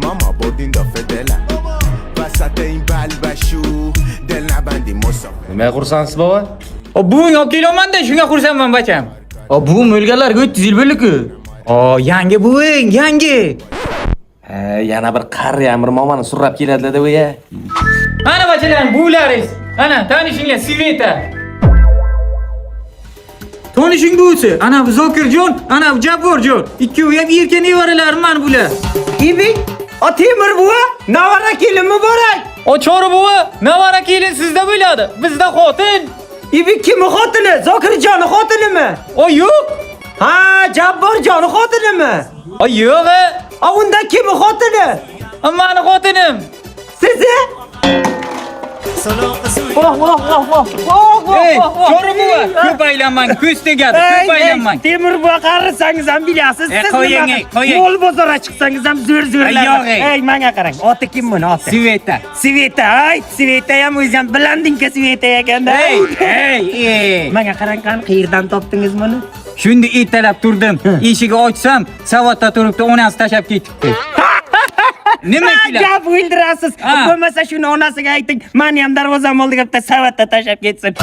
ماما بردین دافه دلم وسط این بلبشو دل نبندی مسافر Nima qursansiz baba? Buving olib kelyapman-da, shunga xursandman bacham. Buvim o'lganlarga 300 yil bo'ldi-ku. Yangi buving, yangi. Yana bir qari Amir momani surrab keladi-da bu ya. Ana bachalar, buvlaringiz. Ana, tanishinglar, Sveta. Tanishing buvisi, ana bu Zokirjon, ana bu Jabborjon. Ikkovi ham erkin nevaralarim mana bular. İbi, o Temur buva, navara kelin mübarek. O Chori buvi, navara kelin sizda bo'ladi. Bizda xotin. İbi kimi xotini? Zokirjonning xotini mi? O yo'q. Ha, Jabborjonning xotini mi? O yo'q. A unda kimi xotini? Mani xotinim. Sizi? Ey, Chori buvi, ko'p aylanmang, ko'z tegadi, ko'p aylanmang. Temur buva qarisangiz ham bilasiz. Siz qo'ying, qo'ying. Mo'l bozorga chiqsangiz ham zo'r-zo'rlar. Yo'q, ey. Ey, menga qarang. Oti kim buni oti? Sveta. Sveta, ay, Sveta ham o'zi ham bilandingki Sveta ekanda. Ey. Menga qarang, qayerdan topdingiz buni? Shunda ertalab turdim. Eshigi ochsam, savatda turibdi, onasi tashab ketibdi. Nima qilar? Gap o'ldirasiz. Bo'lmasa shuni onasiga ayting, meni ham darvozam oldiga bitta savatda tashab ketsin.